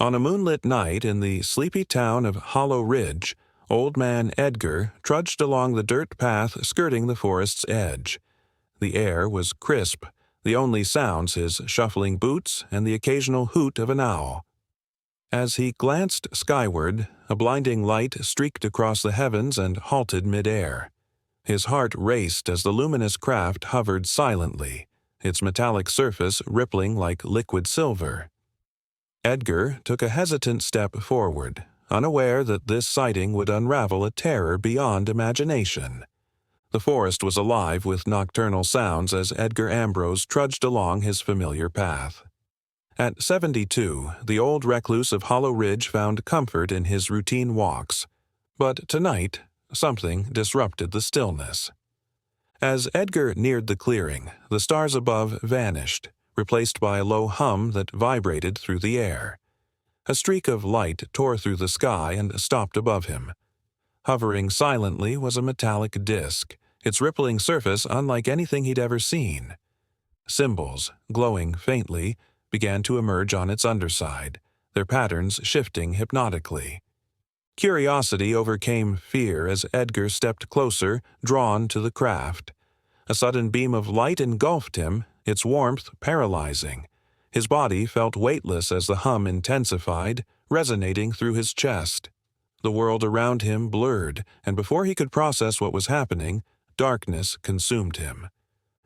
On a moonlit night in the sleepy town of Hollow Ridge, old man Edgar trudged along the dirt path skirting the forest's edge. The air was crisp, the only sounds his shuffling boots and the occasional hoot of an owl. As he glanced skyward, a blinding light streaked across the heavens and halted mid-air. His heart raced as the luminous craft hovered silently, its metallic surface rippling like liquid silver. Edgar took a hesitant step forward, unaware that this sighting would unravel a terror beyond imagination. The forest was alive with nocturnal sounds as Edgar Ambrose trudged along his familiar path. At 72, the old recluse of Hollow Ridge found comfort in his routine walks. But tonight, something disrupted the stillness. As Edgar neared the clearing, the stars above vanished, replaced by a low hum that vibrated through the air. A streak of light tore through the sky and stopped above him. Hovering silently was a metallic disk, its rippling surface unlike anything he'd ever seen. Symbols, glowing faintly, began to emerge on its underside, their patterns shifting hypnotically. Curiosity overcame fear as Edgar stepped closer, drawn to the craft. A sudden beam of light engulfed him, its warmth paralyzing. His body felt weightless as the hum intensified, resonating through his chest. The world around him blurred, and before he could process what was happening, darkness consumed him.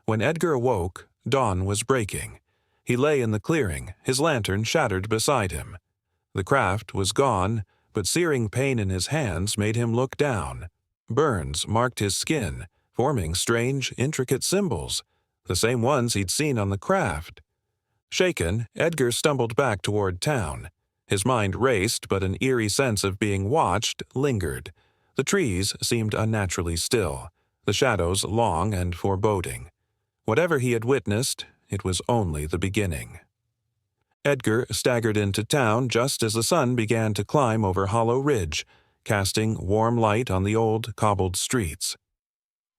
When Edgar awoke, dawn was breaking. He lay in the clearing, his lantern shattered beside him. The craft was gone, but searing pain in his hands made him look down. Burns marked his skin, forming strange, intricate symbols, the same ones he'd seen on the craft. Shaken, Edgar stumbled back toward town. His mind raced, but an eerie sense of being watched lingered. The trees seemed unnaturally still, the shadows long and foreboding. Whatever he had witnessed, it was only the beginning. Edgar staggered into town just as the sun began to climb over Hollow Ridge, casting warm light on the old, cobbled streets.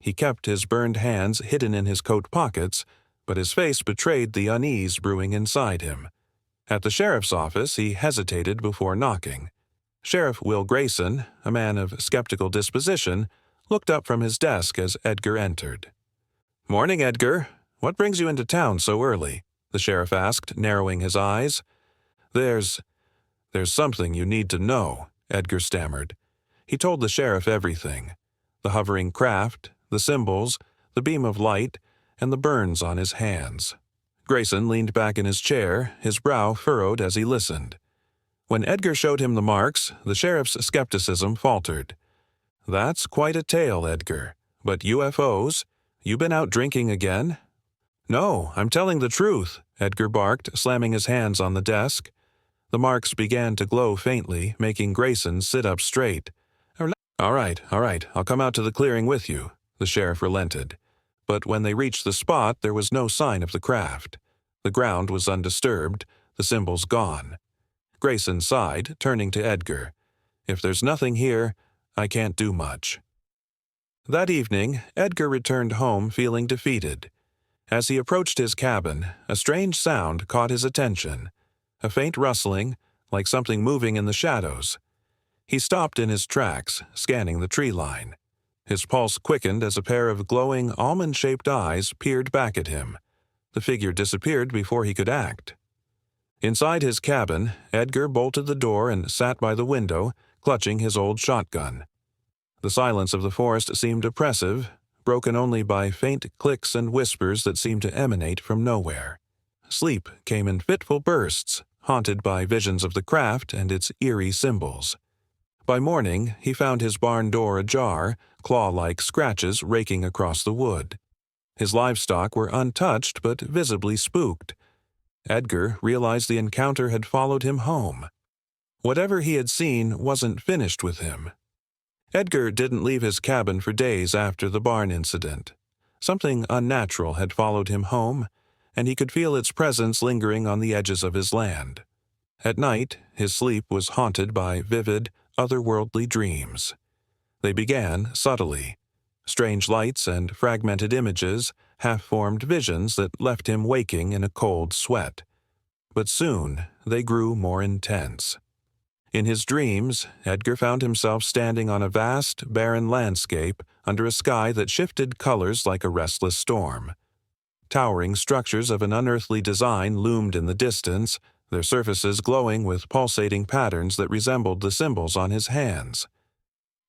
He kept his burned hands hidden in his coat pockets, but his face betrayed the unease brewing inside him. At the sheriff's office, he hesitated before knocking. Sheriff Will Grayson, a man of skeptical disposition, looked up from his desk as Edgar entered. "Morning, Edgar. What brings you into town so early?" the sheriff asked, narrowing his eyes. There's something you need to know," Edgar stammered. He told the sheriff everything. The hovering craft, the symbols, the beam of light, and the burns on his hands. Grayson leaned back in his chair, his brow furrowed as he listened. When Edgar showed him the marks, the sheriff's skepticism faltered. "That's quite a tale, Edgar. But UFOs? You been out drinking again?" "No, I'm telling the truth," Edgar barked, slamming his hands on the desk. The marks began to glow faintly, making Grayson sit up straight. All right, I'll come out to the clearing with you," the sheriff relented. But when they reached the spot, there was no sign of the craft. The ground was undisturbed, the symbols gone. Grayson sighed, turning to Edgar. "If there's nothing here, I can't do much." That evening, Edgar returned home feeling defeated. As he approached his cabin, a strange sound caught his attention. A faint rustling, like something moving in the shadows. He stopped in his tracks, scanning the tree line. His pulse quickened as a pair of glowing, almond-shaped eyes peered back at him. The figure disappeared before he could act. Inside his cabin, Edgar bolted the door and sat by the window, clutching his old shotgun. The silence of the forest seemed oppressive, broken only by faint clicks and whispers that seemed to emanate from nowhere. Sleep came in fitful bursts, haunted by visions of the craft and its eerie symbols. By morning, he found his barn door ajar, claw-like scratches raking across the wood. His livestock were untouched but visibly spooked. Edgar realized the encounter had followed him home. Whatever he had seen wasn't finished with him. Edgar didn't leave his cabin for days after the barn incident. Something unnatural had followed him home, and he could feel its presence lingering on the edges of his land. At night, his sleep was haunted by vivid, otherworldly dreams. They began subtly. Strange lights and fragmented images, half-formed visions that left him waking in a cold sweat. But soon, they grew more intense. In his dreams, Edgar found himself standing on a vast, barren landscape under a sky that shifted colors like a restless storm. Towering structures of an unearthly design loomed in the distance, their surfaces glowing with pulsating patterns that resembled the symbols on his hands.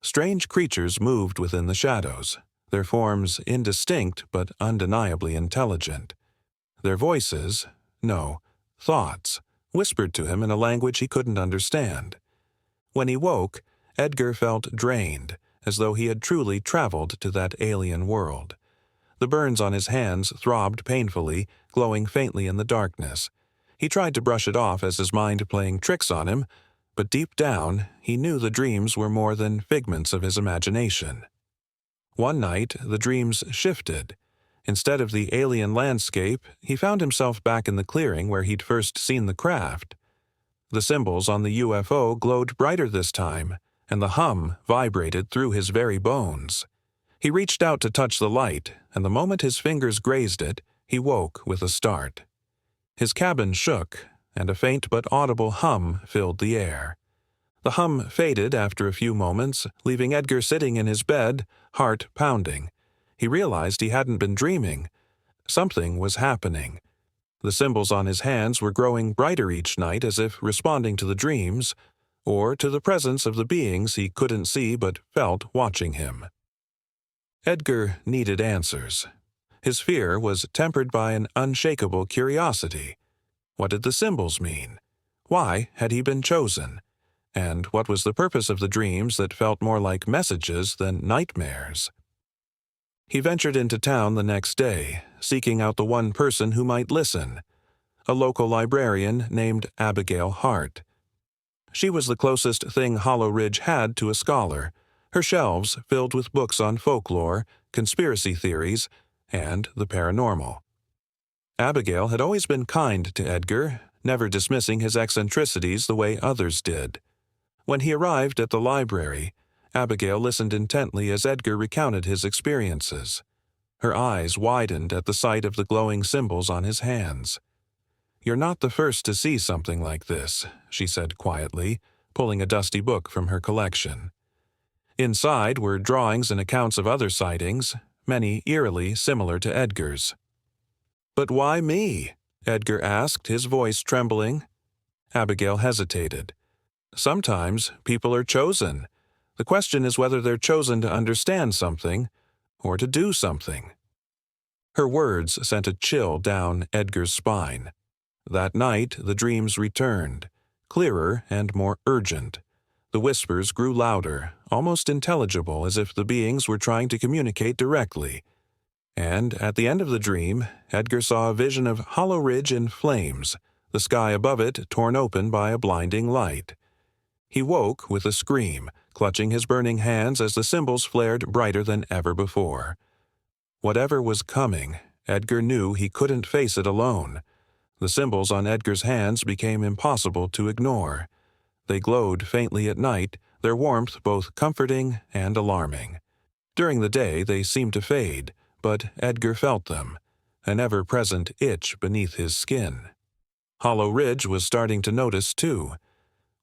Strange creatures moved within the shadows, their forms indistinct but undeniably intelligent. Their voices, no, thoughts, whispered to him in a language he couldn't understand. When he woke, Edgar felt drained, as though he had truly traveled to that alien world. The burns on his hands throbbed painfully, glowing faintly in the darkness. He tried to brush it off as his mind playing tricks on him, but deep down, he knew the dreams were more than figments of his imagination. One night, the dreams shifted. Instead of the alien landscape, he found himself back in the clearing where he'd first seen the craft. The symbols on the UFO glowed brighter this time, and the hum vibrated through his very bones. He reached out to touch the light, and the moment his fingers grazed it, he woke with a start. His cabin shook, and a faint but audible hum filled the air. The hum faded after a few moments, leaving Edgar sitting in his bed, heart pounding. He realized he hadn't been dreaming. Something was happening. The symbols on his hands were growing brighter each night as if responding to the dreams, or to the presence of the beings he couldn't see but felt watching him. Edgar needed answers. His fear was tempered by an unshakable curiosity. What did the symbols mean? Why had he been chosen? And what was the purpose of the dreams that felt more like messages than nightmares? He ventured into town the next day, seeking out the one person who might listen, a local librarian named Abigail Hart. She was the closest thing Hollow Ridge had to a scholar, her shelves filled with books on folklore, conspiracy theories, and the paranormal. Abigail had always been kind to Edgar, never dismissing his eccentricities the way others did. When he arrived at the library, Abigail listened intently as Edgar recounted his experiences. Her eyes widened at the sight of the glowing symbols on his hands. "You're not the first to see something like this," she said quietly, pulling a dusty book from her collection. Inside were drawings and accounts of other sightings, many eerily similar to Edgar's. "But why me?" Edgar asked, his voice trembling. Abigail hesitated. "Sometimes people are chosen. The question is whether they're chosen to understand something or to do something." Her words sent a chill down Edgar's spine. That night, the dreams returned, clearer and more urgent. The whispers grew louder, almost intelligible, as if the beings were trying to communicate directly. And at the end of the dream, Edgar saw a vision of Hollow Ridge in flames, the sky above it torn open by a blinding light. He woke with a scream, clutching his burning hands as the symbols flared brighter than ever before. Whatever was coming, Edgar knew he couldn't face it alone. The symbols on Edgar's hands became impossible to ignore. They glowed faintly at night, their warmth both comforting and alarming. During the day they seemed to fade, but Edgar felt them, an ever-present itch beneath his skin. Hollow Ridge was starting to notice, too.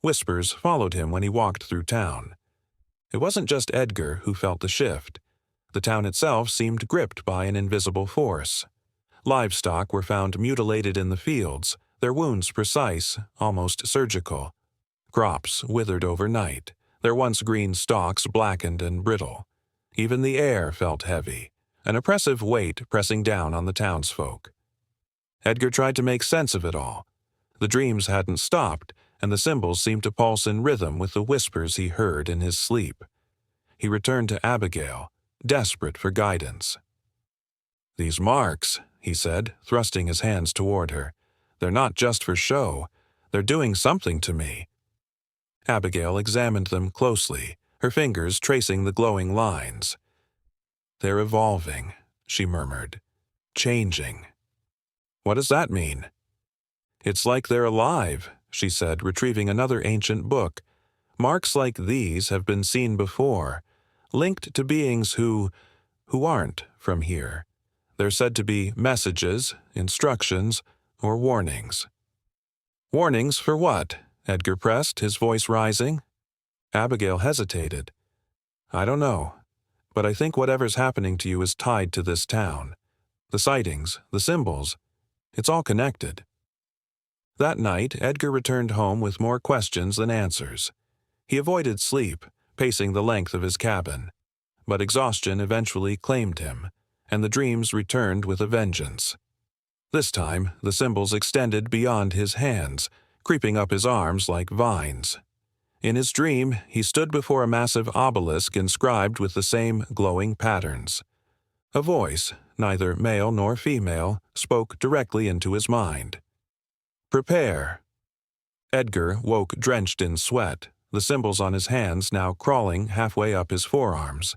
Whispers followed him when he walked through town. It wasn't just Edgar who felt the shift. The town itself seemed gripped by an invisible force. Livestock were found mutilated in the fields, their wounds precise, almost surgical. Crops withered overnight, their once green stalks blackened and brittle. Even the air felt heavy, an oppressive weight pressing down on the townsfolk. Edgar tried to make sense of it all. The dreams hadn't stopped, and the symbols seemed to pulse in rhythm with the whispers he heard in his sleep. He returned to Abigail, desperate for guidance. "These marks," he said, thrusting his hands toward her, "they're not just for show. They're doing something to me." Abigail examined them closely, her fingers tracing the glowing lines. "They're evolving," she murmured. "Changing." "What does that mean?" "It's like they're alive," she said, retrieving another ancient book. "Marks like these have been seen before, linked to beings who aren't from here. They're said to be messages, instructions, or warnings." Warnings for what? Edgar pressed, his voice rising. Abigail hesitated. I don't know, but I think whatever's happening to you is tied to this town. The sightings, the symbols, it's all connected. That night, Edgar returned home with more questions than answers. He avoided sleep, pacing the length of his cabin. But exhaustion eventually claimed him, and the dreams returned with a vengeance. This time, the symbols extended beyond his hands, creeping up his arms like vines. In his dream, he stood before a massive obelisk inscribed with the same glowing patterns. A voice, neither male nor female, spoke directly into his mind. Prepare. Edgar woke drenched in sweat, the symbols on his hands now crawling halfway up his forearms.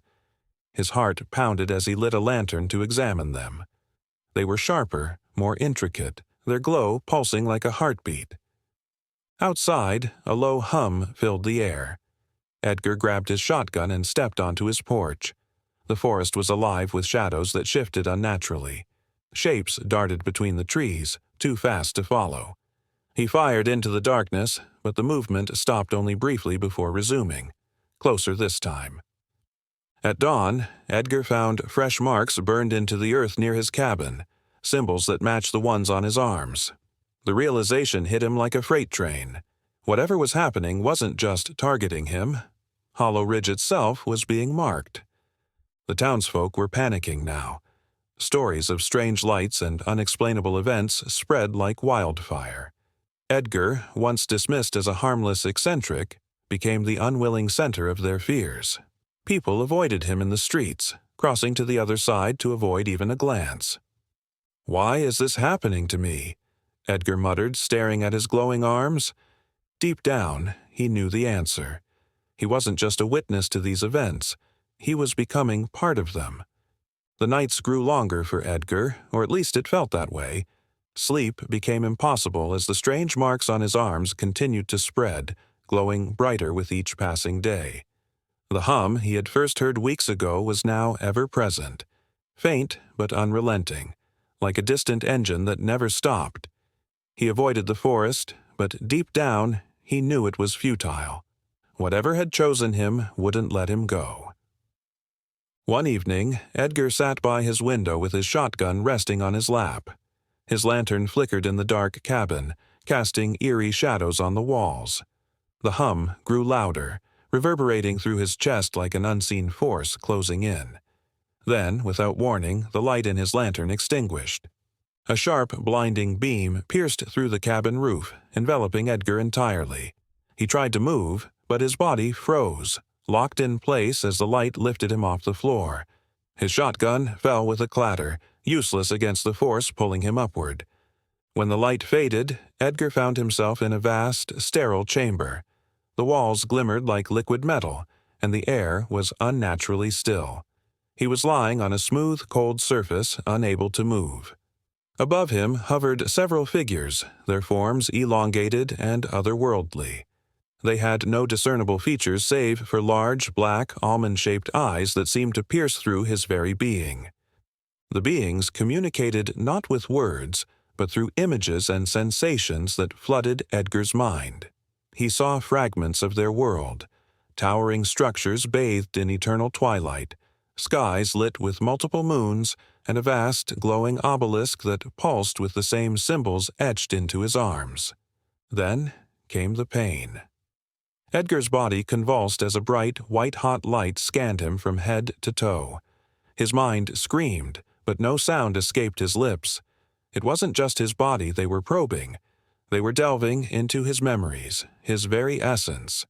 His heart pounded as he lit a lantern to examine them. They were sharper, more intricate, their glow pulsing like a heartbeat. Outside, a low hum filled the air. Edgar grabbed his shotgun and stepped onto his porch. The forest was alive with shadows that shifted unnaturally. Shapes darted between the trees, too fast to follow. He fired into the darkness, but the movement stopped only briefly before resuming, closer this time. At dawn, Edgar found fresh marks burned into the earth near his cabin, symbols that matched the ones on his arms. The realization hit him like a freight train. Whatever was happening wasn't just targeting him. Hollow Ridge itself was being marked. The townsfolk were panicking now. Stories of strange lights and unexplainable events spread like wildfire. Edgar, once dismissed as a harmless eccentric, became the unwilling center of their fears. People avoided him in the streets, crossing to the other side to avoid even a glance. "Why is this happening to me?" Edgar muttered, staring at his glowing arms. Deep down, he knew the answer. He wasn't just a witness to these events. He was becoming part of them. The nights grew longer for Edgar, or at least it felt that way. Sleep became impossible as the strange marks on his arms continued to spread, glowing brighter with each passing day. The hum he had first heard weeks ago was now ever present, faint but unrelenting, like a distant engine that never stopped. He avoided the forest, but deep down, he knew it was futile. Whatever had chosen him wouldn't let him go. One evening, Edgar sat by his window with his shotgun resting on his lap. His lantern flickered in the dark cabin, casting eerie shadows on the walls. The hum grew louder, reverberating through his chest like an unseen force closing in. Then, without warning, the light in his lantern extinguished. A sharp, blinding beam pierced through the cabin roof, enveloping Edgar entirely. He tried to move, but his body froze, locked in place as the light lifted him off the floor. His shotgun fell with a clatter, useless against the force pulling him upward. When the light faded, Edgar found himself in a vast, sterile chamber. The walls glimmered like liquid metal, and the air was unnaturally still. He was lying on a smooth, cold surface, unable to move. Above him hovered several figures, their forms elongated and otherworldly. They had no discernible features save for large, black, almond-shaped eyes that seemed to pierce through his very being. The beings communicated not with words, but through images and sensations that flooded Edgar's mind. He saw fragments of their world, towering structures bathed in eternal twilight, skies lit with multiple moons, and a vast, glowing obelisk that pulsed with the same symbols etched into his arms. Then came the pain. Edgar's body convulsed as a bright, white-hot light scanned him from head to toe. His mind screamed, but no sound escaped his lips. It wasn't just his body they were probing. They were delving into his memories, his very essence.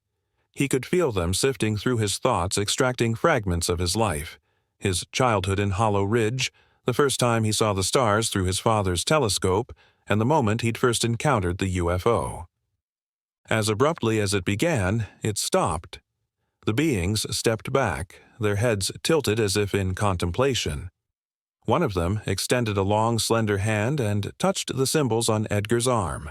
He could feel them sifting through his thoughts, extracting fragments of his life. His childhood in Hollow Ridge, the first time he saw the stars through his father's telescope, and the moment he'd first encountered the UFO. As abruptly as it began, it stopped. The beings stepped back, their heads tilted as if in contemplation. One of them extended a long, slender hand and touched the symbols on Edgar's arm.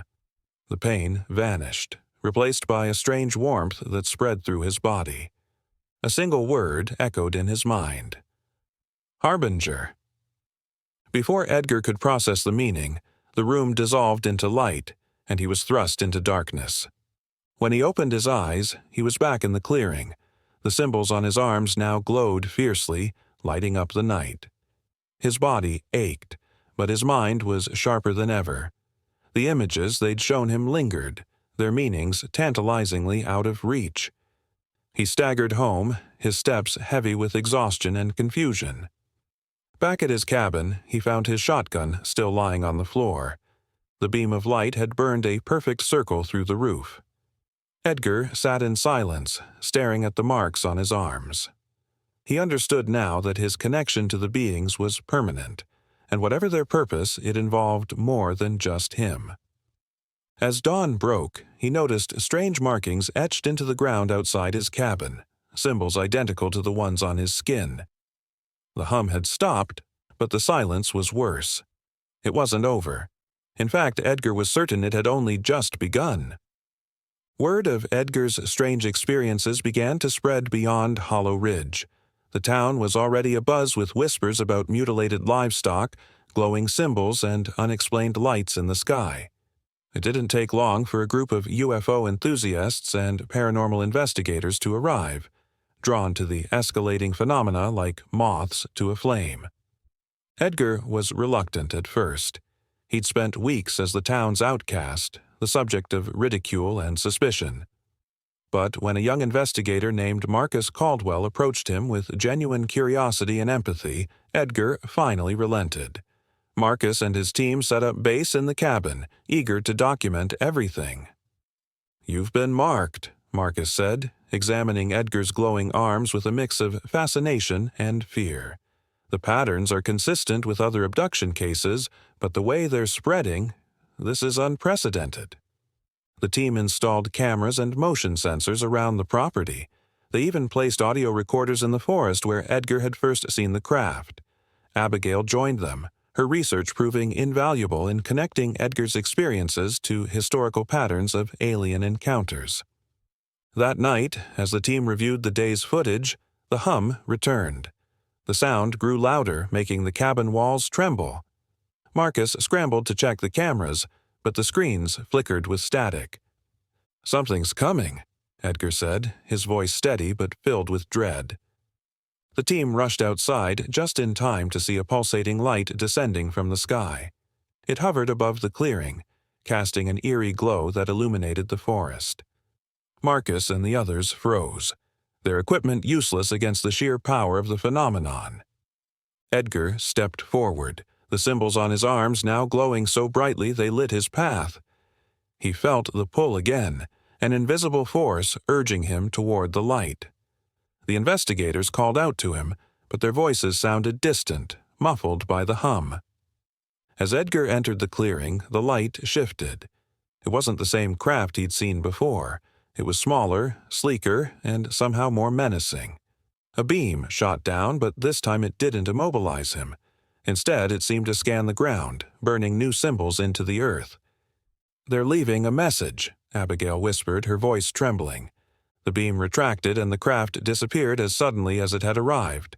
The pain vanished, replaced by a strange warmth that spread through his body. A single word echoed in his mind. Harbinger. Before Edgar could process the meaning, the room dissolved into light, and he was thrust into darkness. When he opened his eyes, he was back in the clearing. The symbols on his arms now glowed fiercely, lighting up the night. His body ached, but his mind was sharper than ever. The images they'd shown him lingered, their meanings tantalizingly out of reach. He staggered home, his steps heavy with exhaustion and confusion. Back at his cabin, he found his shotgun still lying on the floor. The beam of light had burned a perfect circle through the roof. Edgar sat in silence, staring at the marks on his arms. He understood now that his connection to the beings was permanent, and whatever their purpose, it involved more than just him. As dawn broke, he noticed strange markings etched into the ground outside his cabin, symbols identical to the ones on his skin. The hum had stopped, but the silence was worse. It wasn't over. In fact, Edgar was certain it had only just begun. Word of Edgar's strange experiences began to spread beyond Hollow Ridge. The town was already abuzz with whispers about mutilated livestock, glowing symbols, and unexplained lights in the sky. It didn't take long for a group of UFO enthusiasts and paranormal investigators to arrive, drawn to the escalating phenomena like moths to a flame. Edgar was reluctant at first. He'd spent weeks as the town's outcast, the subject of ridicule and suspicion. But when a young investigator named Marcus Caldwell approached him with genuine curiosity and empathy, Edgar finally relented. Marcus and his team set up base in the cabin, eager to document everything. "You've been marked," Marcus said, examining Edgar's glowing arms with a mix of fascination and fear. "The patterns are consistent with other abduction cases, but the way they're spreading, this is unprecedented." The team installed cameras and motion sensors around the property. They even placed audio recorders in the forest where Edgar had first seen the craft. Abigail joined them, her research proving invaluable in connecting Edgar's experiences to historical patterns of alien encounters. That night, as the team reviewed the day's footage, the hum returned. The sound grew louder, making the cabin walls tremble. Marcus scrambled to check the cameras, but the screens flickered with static. "Something's coming," Edgar said, his voice steady but filled with dread. The team rushed outside just in time to see a pulsating light descending from the sky. It hovered above the clearing, casting an eerie glow that illuminated the forest. Marcus and the others froze, their equipment useless against the sheer power of the phenomenon. Edgar stepped forward, the symbols on his arms now glowing so brightly they lit his path. He felt the pull again, an invisible force urging him toward the light. The investigators called out to him, but their voices sounded distant, muffled by the hum. As Edgar entered the clearing, the light shifted. It wasn't the same craft he'd seen before. It was smaller, sleeker, and somehow more menacing. A beam shot down, but this time it didn't immobilize him. Instead, it seemed to scan the ground, burning new symbols into the earth. "They're leaving a message," Abigail whispered, her voice trembling. The beam retracted and the craft disappeared as suddenly as it had arrived.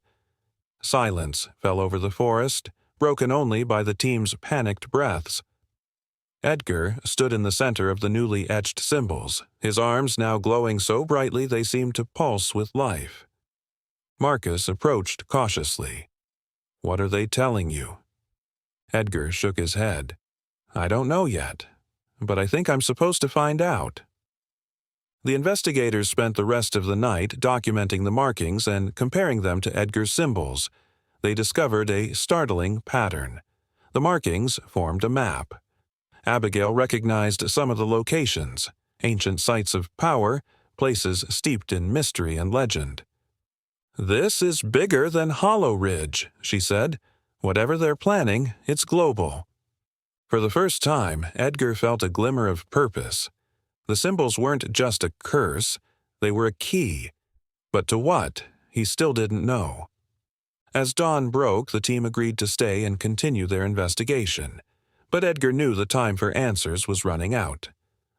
Silence fell over the forest, broken only by the team's panicked breaths. Edgar stood in the center of the newly etched symbols, his arms now glowing so brightly they seemed to pulse with life. Marcus approached cautiously. "What are they telling you?" Edgar shook his head. "I don't know yet, but I think I'm supposed to find out." The investigators spent the rest of the night documenting the markings and comparing them to Edgar's symbols. They discovered a startling pattern. The markings formed a map. Abigail recognized some of the locations, ancient sites of power, places steeped in mystery and legend. "This is bigger than Hollow Ridge," she said. "Whatever they're planning, it's global." For the first time, Edgar felt a glimmer of purpose. The symbols weren't just a curse, they were a key. But to what, he still didn't know. As dawn broke, the team agreed to stay and continue their investigation. But Edgar knew the time for answers was running out.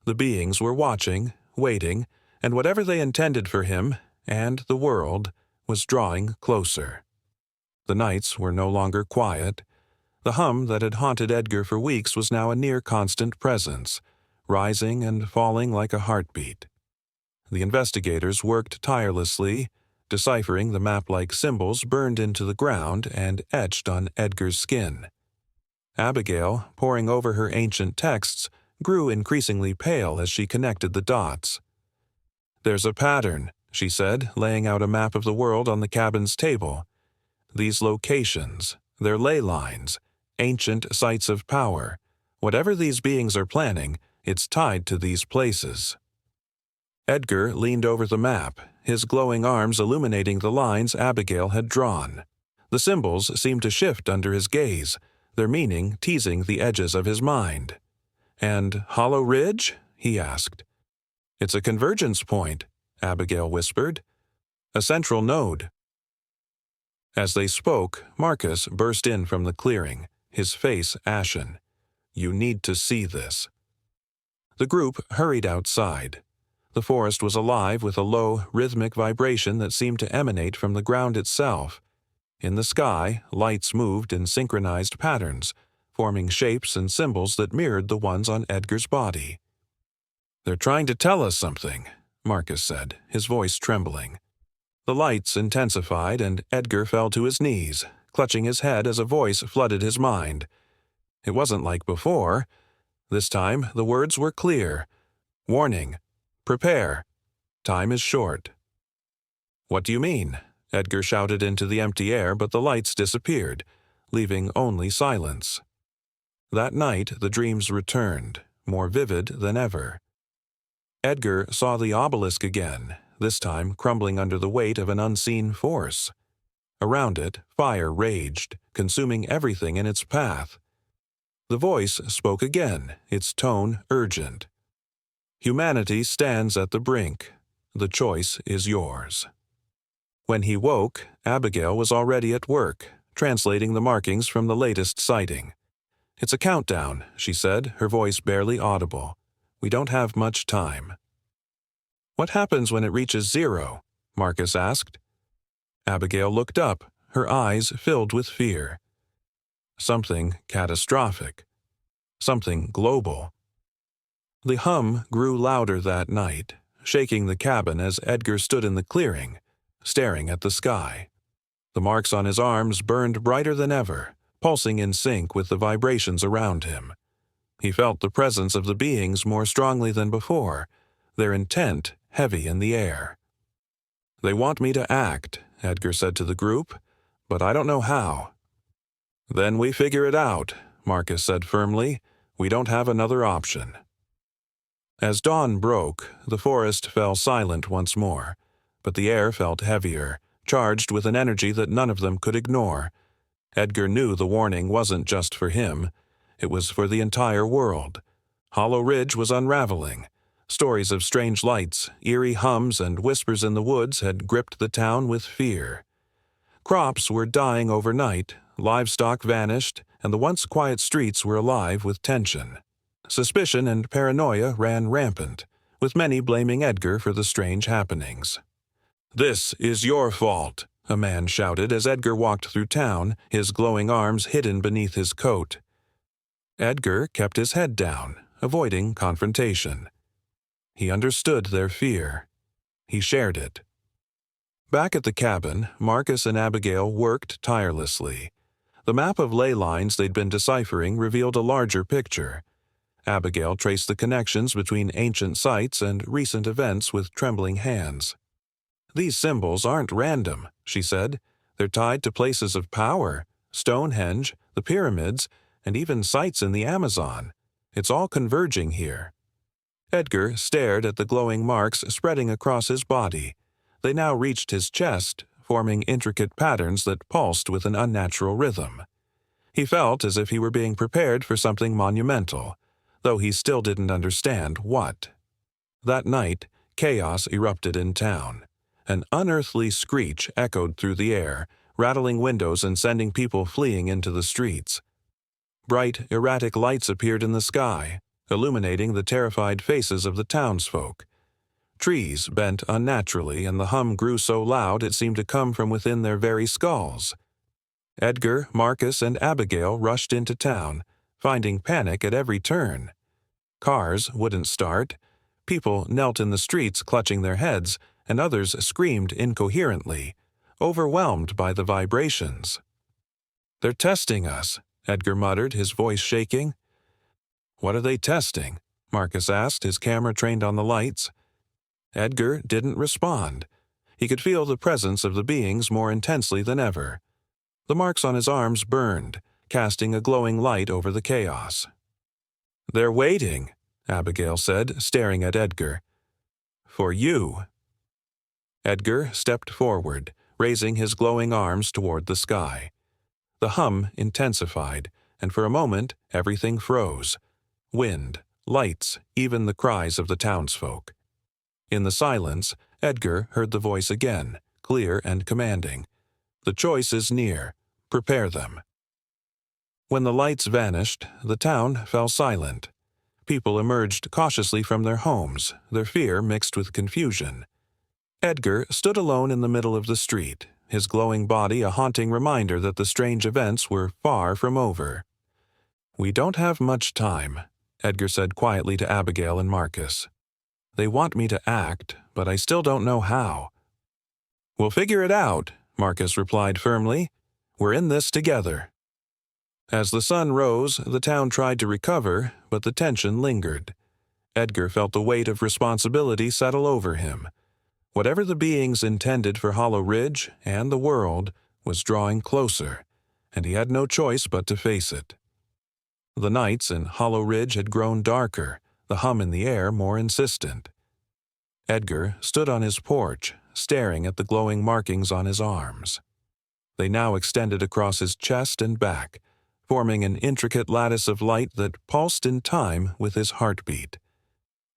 The beings were watching, waiting, and whatever they intended for him, and the world, was drawing closer. The nights were no longer quiet. The hum that had haunted Edgar for weeks was now a near constant presence, rising and falling like a heartbeat. The investigators worked tirelessly, deciphering the map-like symbols burned into the ground and etched on Edgar's skin. Abigail, poring over her ancient texts, grew increasingly pale as she connected the dots. "There's a pattern," she said, laying out a map of the world on the cabin's table. "These locations, their ley lines, ancient sites of power. Whatever these beings are planning, it's tied to these places." Edgar leaned over the map, his glowing arms illuminating the lines Abigail had drawn. The symbols seemed to shift under his gaze, their meaning teasing the edges of his mind. "And Hollow Ridge?" he asked. "It's a convergence point," Abigail whispered. "A central node." As they spoke, Marcus burst in from the clearing, his face ashen. "You need to see this." The group hurried outside. The forest was alive with a low, rhythmic vibration that seemed to emanate from the ground itself. In the sky, lights moved in synchronized patterns, forming shapes and symbols that mirrored the ones on Edgar's body. "They're trying to tell us something," Marcus said, his voice trembling. The lights intensified, and Edgar fell to his knees, clutching his head as a voice flooded his mind. It wasn't like before. This time, the words were clear. "Warning. Prepare. Time is short." "What do you mean?" Edgar shouted into the empty air, but the lights disappeared, leaving only silence. That night, the dreams returned, more vivid than ever. Edgar saw the obelisk again, this time crumbling under the weight of an unseen force. Around it, fire raged, consuming everything in its path. The voice spoke again, its tone urgent. "Humanity stands at the brink. The choice is yours." When he woke, Abigail was already at work, translating the markings from the latest sighting. "It's a countdown," she said, her voice barely audible. "We don't have much time." "What happens when it reaches 0? Marcus asked. Abigail looked up, her eyes filled with fear. "Something catastrophic. Something global." The hum grew louder that night, shaking the cabin as Edgar stood in the clearing, staring at the sky. The marks on his arms burned brighter than ever, pulsing in sync with the vibrations around him. He felt the presence of the beings more strongly than before, their intent heavy in the air. "They want me to act," Edgar said to the group, "but I don't know how." "Then we figure it out," Marcus said firmly. "We don't have another option." As dawn broke, the forest fell silent once more, but the air felt heavier, charged with an energy that none of them could ignore. Edgar knew the warning wasn't just for him. It was for the entire world. Hollow Ridge was unraveling. Stories of strange lights, eerie hums, and whispers in the woods had gripped the town with fear. Crops were dying overnight, livestock vanished, and the once quiet streets were alive with tension. Suspicion and paranoia ran rampant, with many blaming Edgar for the strange happenings. "This is your fault," a man shouted as Edgar walked through town, his glowing arms hidden beneath his coat. Edgar kept his head down, avoiding confrontation. He understood their fear. He shared it. Back at the cabin, Marcus and Abigail worked tirelessly. The map of ley lines they'd been deciphering revealed a larger picture. Abigail traced the connections between ancient sites and recent events with trembling hands. "These symbols aren't random," she said. "They're tied to places of power, Stonehenge, the pyramids, and even sites in the Amazon. It's all converging here." Edgar stared at the glowing marks spreading across his body. They now reached his chest, forming intricate patterns that pulsed with an unnatural rhythm. He felt as if he were being prepared for something monumental, though he still didn't understand what. That night, chaos erupted in town. An unearthly screech echoed through the air, rattling windows and sending people fleeing into the streets. Bright, erratic lights appeared in the sky, illuminating the terrified faces of the townsfolk. Trees bent unnaturally, and the hum grew so loud it seemed to come from within their very skulls. Edgar, Marcus, and Abigail rushed into town, finding panic at every turn. Cars wouldn't start. People knelt in the streets clutching their heads, and others screamed incoherently, overwhelmed by the vibrations. "They're testing us," Edgar muttered, his voice shaking. "What are they testing?" Marcus asked, his camera trained on the lights. Edgar didn't respond. He could feel the presence of the beings more intensely than ever. The marks on his arms burned, casting a glowing light over the chaos. "They're waiting," Abigail said, staring at Edgar. "For you." Edgar stepped forward, raising his glowing arms toward the sky. The hum intensified, and for a moment everything froze. Wind, lights, even the cries of the townsfolk. In the silence, Edgar heard the voice again, clear and commanding. "The choice is near. Prepare them." When the lights vanished, the town fell silent. People emerged cautiously from their homes, their fear mixed with confusion. Edgar stood alone in the middle of the street, his glowing body a haunting reminder that the strange events were far from over. "We don't have much time," Edgar said quietly to Abigail and Marcus. "They want me to act, but I still don't know how." "We'll figure it out," Marcus replied firmly. "We're in this together." As the sun rose, the town tried to recover, but the tension lingered. Edgar felt the weight of responsibility settle over him. Whatever the beings intended for Hollow Ridge and the world was drawing closer, and he had no choice but to face it. The nights in Hollow Ridge had grown darker, the hum in the air more insistent. Edgar stood on his porch, staring at the glowing markings on his arms. They now extended across his chest and back, forming an intricate lattice of light that pulsed in time with his heartbeat.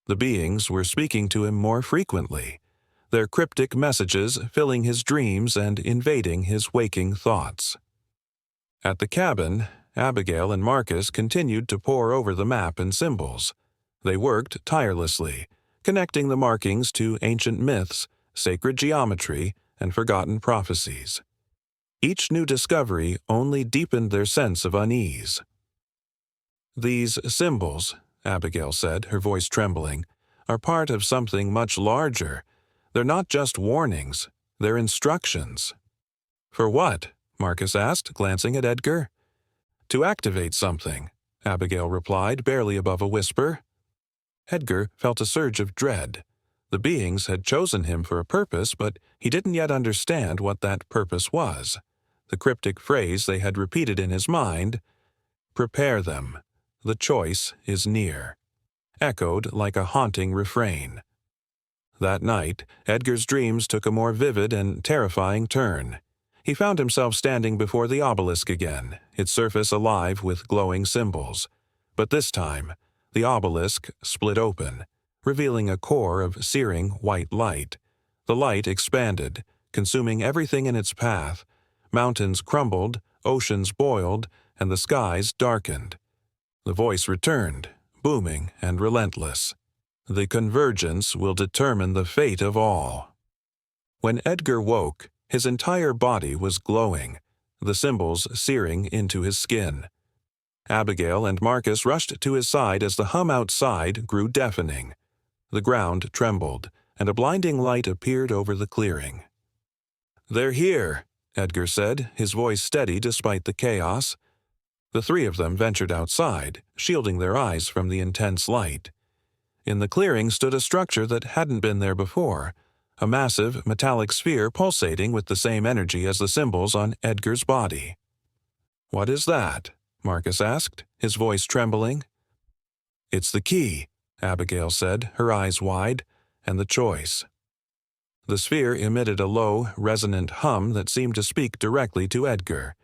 The beings were speaking to him more frequently, their cryptic messages filling his dreams and invading his waking thoughts. At the cabin, Abigail and Marcus continued to pore over the map and symbols. They worked tirelessly, connecting the markings to ancient myths, sacred geometry, and forgotten prophecies. Each new discovery only deepened their sense of unease. "These symbols," Abigail said, her voice trembling, "are part of something much larger. They're not just warnings, they're instructions." "For what?" Marcus asked, glancing at Edgar. "To activate something," Abigail replied, barely above a whisper. Edgar felt a surge of dread. The beings had chosen him for a purpose, but he didn't yet understand what that purpose was. The cryptic phrase they had repeated in his mind, "Prepare them. The choice is near," echoed like a haunting refrain. That night, Edgar's dreams took a more vivid and terrifying turn. He found himself standing before the obelisk again, its surface alive with glowing symbols. But this time, the obelisk split open, revealing a core of searing white light. The light expanded, consuming everything in its path. Mountains crumbled, oceans boiled, and the skies darkened. The voice returned, booming and relentless. "The convergence will determine the fate of all." When Edgar woke, his entire body was glowing, the symbols searing into his skin. Abigail and Marcus rushed to his side as the hum outside grew deafening. The ground trembled, and a blinding light appeared over the clearing. "They're here," Edgar said, his voice steady despite the chaos. The three of them ventured outside, shielding their eyes from the intense light. In the clearing stood a structure that hadn't been there before, a massive metallic sphere pulsating with the same energy as the symbols on Edgar's body. "What is that?" Marcus asked, his voice trembling. "It's the key," Abigail said, her eyes wide, "and the choice." The sphere emitted a low, resonant hum that seemed to speak directly to Edgar.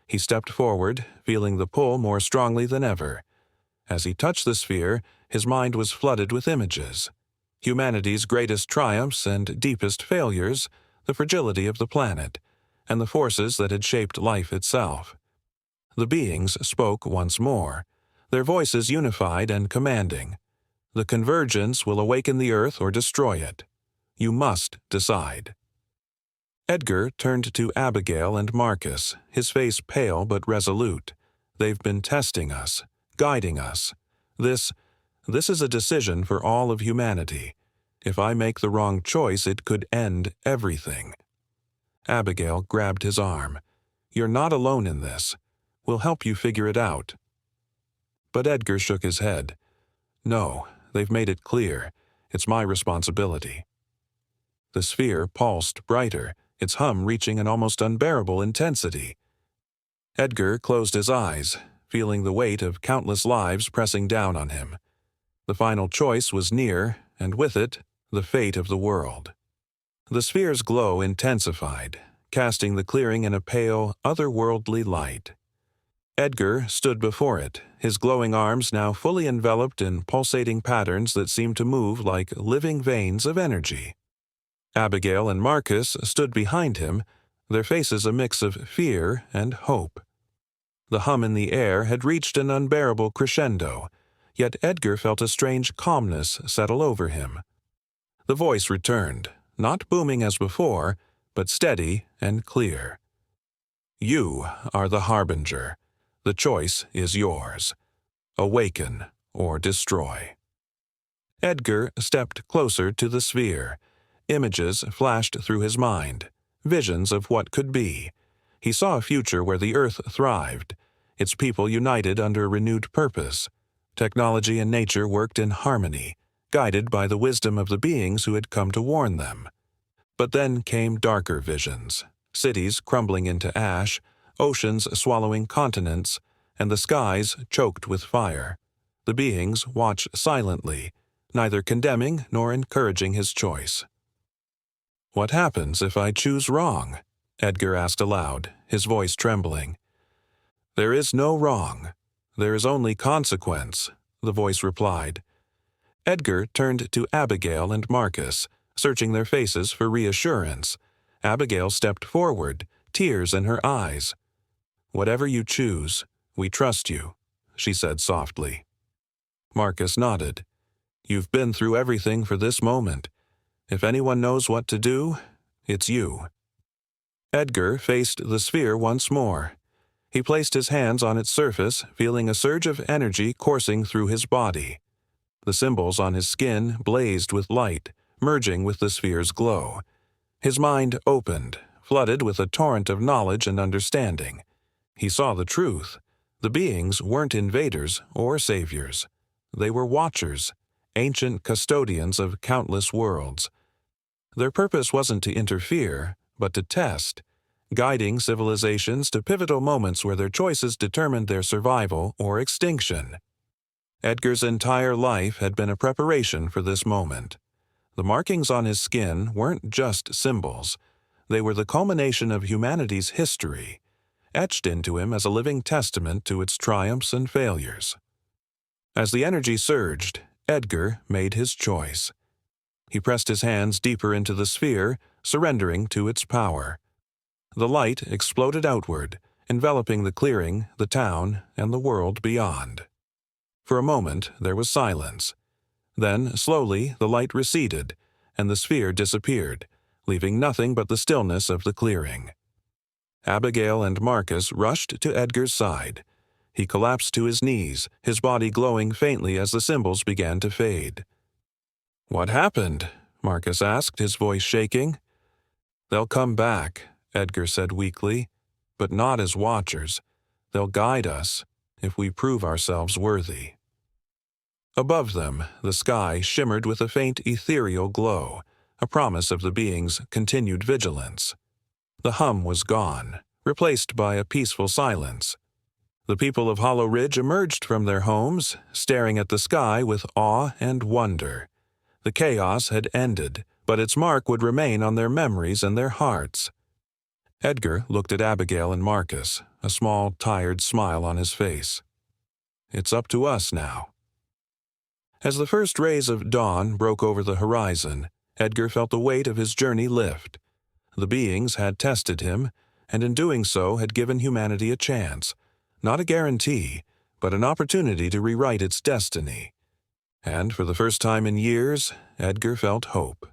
He stepped forward, feeling the pull more strongly than ever. As he touched the sphere, his mind was flooded with images. Humanity's greatest triumphs and deepest failures, the fragility of the planet, and the forces that had shaped life itself. The beings spoke once more, their voices unified and commanding. "The convergence will awaken the earth or destroy it. You must decide." Edgar turned to Abigail and Marcus, his face pale but resolute. "They've been testing us, guiding us. This is a decision for all of humanity. If I make the wrong choice, it could end everything." Abigail grabbed his arm. "You're not alone in this. We'll help you figure it out." But Edgar shook his head. "No, they've made it clear. It's my responsibility." The sphere pulsed brighter, its hum reaching an almost unbearable intensity. Edgar closed his eyes, feeling the weight of countless lives pressing down on him. The final choice was near, and with it, the fate of the world. The sphere's glow intensified, casting the clearing in a pale, otherworldly light. Edgar stood before it, his glowing arms now fully enveloped in pulsating patterns that seemed to move like living veins of energy. Abigail and Marcus stood behind him, their faces a mix of fear and hope. The hum in the air had reached an unbearable crescendo, yet Edgar felt a strange calmness settle over him. The voice returned, not booming as before, but steady and clear. "You are the harbinger. The choice is yours. Awaken or destroy." Edgar stepped closer to the sphere. Images flashed through his mind, visions of what could be. He saw a future where the Earth thrived, its people united under renewed purpose. Technology and nature worked in harmony, guided by the wisdom of the beings who had come to warn them. But then came darker visions, cities crumbling into ash, oceans swallowing continents, and the skies choked with fire. The beings watched silently, neither condemning nor encouraging his choice. "What happens if I choose wrong?" Edgar asked aloud, his voice trembling. "There is no wrong. There is only consequence," the voice replied. Edgar turned to Abigail and Marcus, searching their faces for reassurance. Abigail stepped forward, tears in her eyes. "Whatever you choose, we trust you," she said softly. Marcus nodded. "You've been through everything for this moment. If anyone knows what to do, it's you." Edgar faced the sphere once more. He placed his hands on its surface, feeling a surge of energy coursing through his body. The symbols on his skin blazed with light, merging with the sphere's glow. His mind opened, flooded with a torrent of knowledge and understanding. He saw the truth. The beings weren't invaders or saviors. They were watchers, ancient custodians of countless worlds. Their purpose wasn't to interfere, but to test, guiding civilizations to pivotal moments where their choices determined their survival or extinction. Edgar's entire life had been a preparation for this moment. The markings on his skin weren't just symbols. They were the culmination of humanity's history, etched into him as a living testament to its triumphs and failures. As the energy surged, Edgar made his choice. He pressed his hands deeper into the sphere, surrendering to its power. The light exploded outward, enveloping the clearing, the town, and the world beyond. For a moment, there was silence. Then, slowly, the light receded, and the sphere disappeared, leaving nothing but the stillness of the clearing. Abigail and Marcus rushed to Edgar's side. He collapsed to his knees, his body glowing faintly as the symbols began to fade. "What happened?" Marcus asked, his voice shaking. "They'll come back," Edgar said weakly, "but not as watchers. They'll guide us, if we prove ourselves worthy." Above them, the sky shimmered with a faint ethereal glow, a promise of the being's continued vigilance. The hum was gone, replaced by a peaceful silence. The people of Hollow Ridge emerged from their homes, staring at the sky with awe and wonder. The chaos had ended, but its mark would remain on their memories and their hearts. Edgar looked at Abigail and Marcus, a small, tired smile on his face. "It's up to us now." As the first rays of dawn broke over the horizon, Edgar felt the weight of his journey lift. The beings had tested him, and in doing so had given humanity a chance, not a guarantee, but an opportunity to rewrite its destiny. And for the first time in years, Edgar felt hope.